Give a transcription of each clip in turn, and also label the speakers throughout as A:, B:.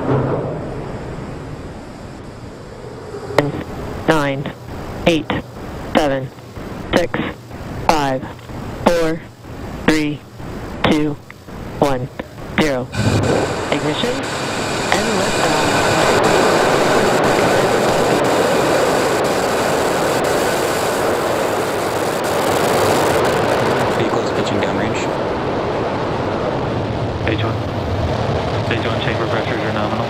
A: 9, 8, 7, 6, 5, 4, 3, 2, 1, 0. Ignition and liftoff.
B: Vehicle is pitching downrange.
C: Stage 1. Stage 1 chamber pressures are nominal.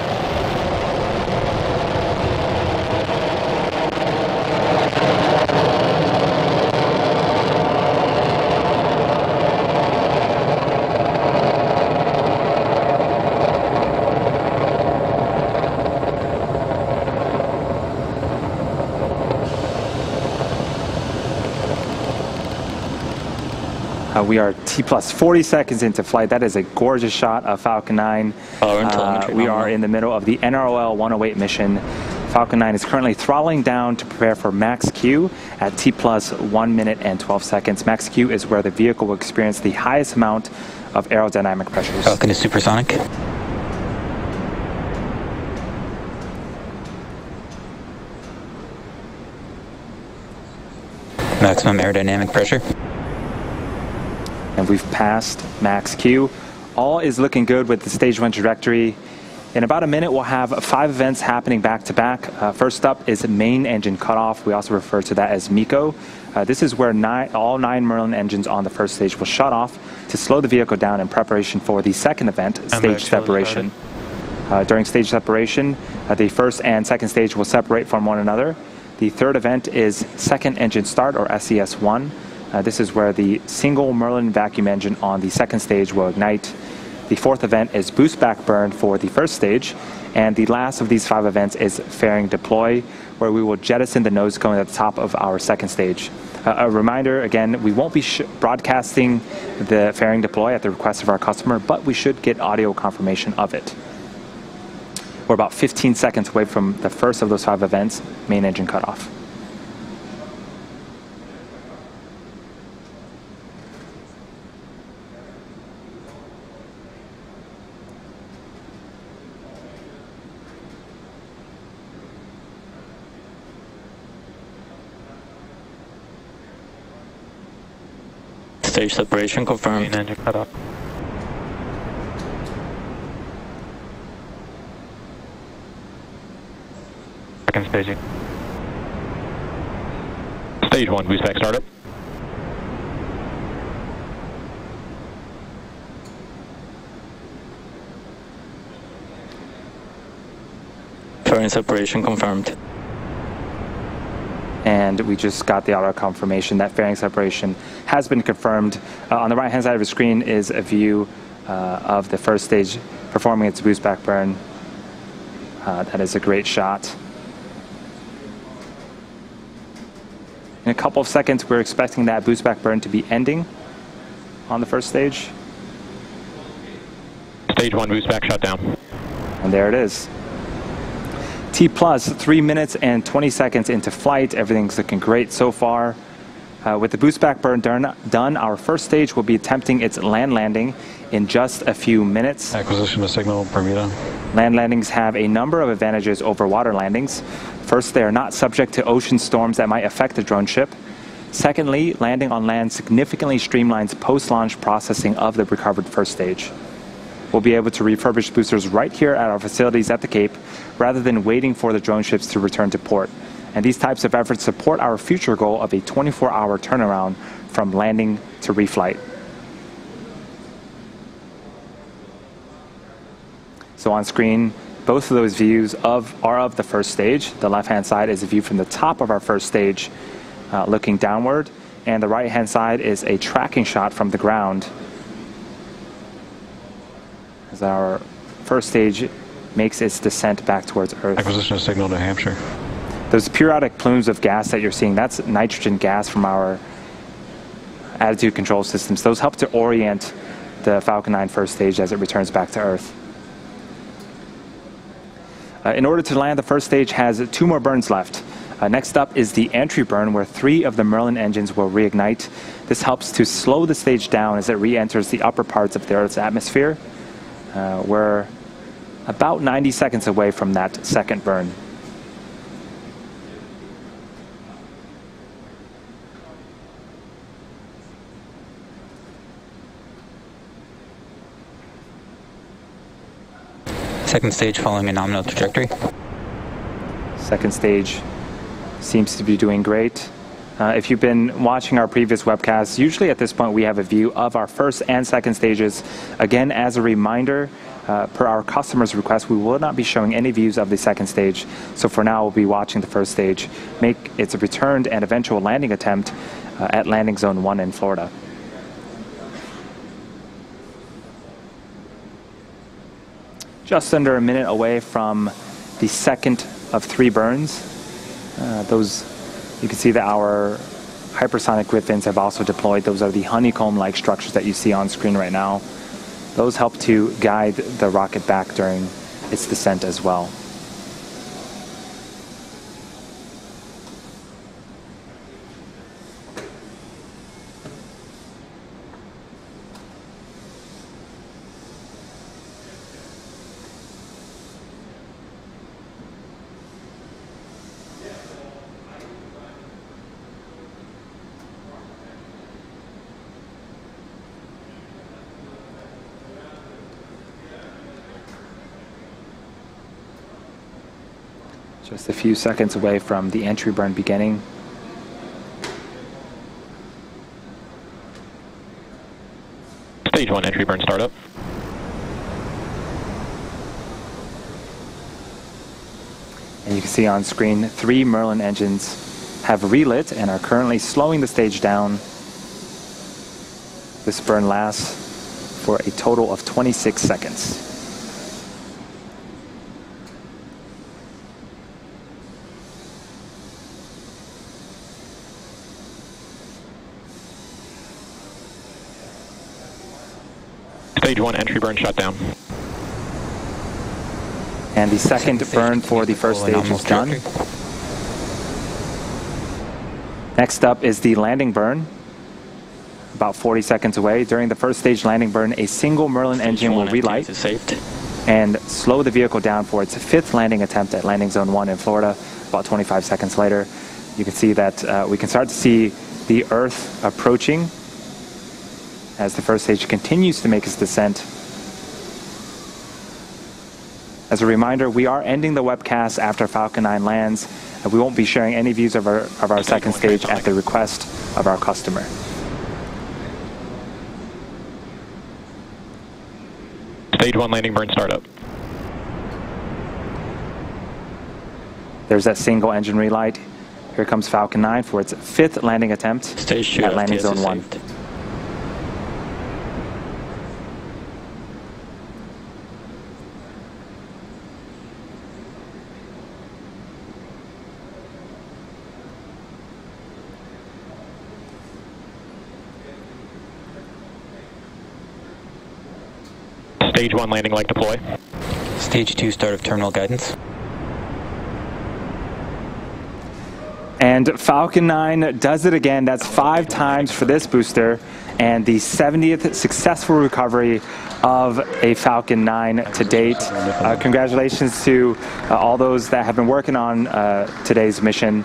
D: We are T plus 40 seconds into flight. That is a gorgeous shot of Falcon 9. We are in the middle of the NROL-108 mission. Falcon 9 is currently throttling down to prepare for max Q at T plus 1 minute and 12 seconds. Max Q is where the vehicle will experience the highest amount of aerodynamic pressures.
B: Falcon is supersonic. Maximum aerodynamic pressure.
D: And we've passed max Q. All is looking good with the stage 1 trajectory. In about a minute, we'll have 5 events happening back to back. First up is main engine cutoff. We also refer to that as MECO. This is where all 9 Merlin engines on the first stage will shut off to slow the vehicle down in preparation for the second event, stage separation. During stage separation, the first and second stage will separate from one another. The third event is second engine start, or SES1. This is where the single Merlin vacuum engine on the second stage will ignite. The fourth event is boost back burn for the first stage. And the last of these 5 events is fairing deploy, where we will jettison the nose cone at the top of our second stage. A reminder, again, we won't be broadcasting the fairing deploy at the request of our customer, but we should get audio confirmation of it. We're about 15 seconds away from the first of those 5 events, main engine cutoff.
B: Stage separation confirmed.
C: Main engine cut off. Second staging. Stage 1, boost back startup.
B: Fairing separation confirmed.
D: And we just got the auto confirmation that fairing separation has been confirmed. On the right-hand side of the screen is a view of the first stage performing its boost back burn. That is a great shot. In a couple of seconds, we're expecting that boost back burn to be ending on the first stage.
C: Stage 1, boost back shutdown.
D: And there it is. T plus 3 minutes and 20 seconds into flight. Everything's looking great so far. With the boost back burn done, our first stage will be attempting its land landing in just a few minutes.
C: Acquisition of signal, Bermuda.
D: Land landings have a number of advantages over water landings. First, they are not subject to ocean storms that might affect the drone ship. Secondly, landing on land significantly streamlines post-launch processing of the recovered first stage. We'll be able to refurbish boosters right here at our facilities at the Cape, rather than waiting for the drone ships to return to port. And these types of efforts support our future goal of a 24-hour turnaround from landing to reflight. So on screen, both of those views are of the first stage. The left-hand side is a view from the top of our first stage, looking downward, and the right-hand side is a tracking shot from the ground as our first stage makes its descent back towards Earth.
C: Acquisition of signal to Hampshire.
D: Those periodic plumes of gas that you're seeing, that's nitrogen gas from our attitude control systems. Those help to orient the Falcon 9 first stage as it returns back to Earth. In order to land, the first stage has 2 more burns left. Next up is the entry burn, where 3 of the Merlin engines will reignite. This helps to slow the stage down as it re-enters the upper parts of the Earth's atmosphere, where about 90 seconds away from that second burn.
B: Second stage following a nominal trajectory.
D: Second stage seems to be doing great. If you've been watching our previous webcasts, usually at this point we have a view of our first and second stages. Again, as a reminder, per our customer's request, we will not be showing any views of the second stage. So for now, we'll be watching the first stage make its returned and eventual landing attempt at landing zone 1 in Florida. Just under a minute away from the second of 3 burns. You can see that our hypersonic Griffins have also deployed. Those are the honeycomb-like structures that you see on screen right now. Those help to guide the rocket back during its descent as well. Just a few seconds away from the entry burn beginning.
C: Stage 1 entry burn startup.
D: And you can see on screen 3 Merlin engines have relit and are currently slowing the stage down. This burn lasts for a total of 26 seconds.
C: Stage 1 entry burn shut down.
D: And the second burn for the first stage is done. Next up is the landing burn, about 40 seconds away. During the first stage landing burn, a single Merlin engine will relight and slow the vehicle down for its 5th landing attempt at landing zone 1 in Florida. About 25 seconds later, you can see that we can start to see the Earth approaching as the first stage continues to make its descent. As a reminder, we are ending the webcast after Falcon-9 lands, and we won't be sharing any views of our second stage at the request of our customer.
C: Stage 1 landing burn startup.
D: There's that single engine relight. Here comes Falcon-9 for its 5th landing attempt
B: Stage 2
D: at landing zone 1.
B: saved.
C: Stage 1 landing leg deploy.
B: Stage 2 start of terminal guidance.
D: And Falcon-9 does it again. That's 5 times for this booster, and the 70th successful recovery of a Falcon-9 to date. Congratulations to all those that have been working on today's mission.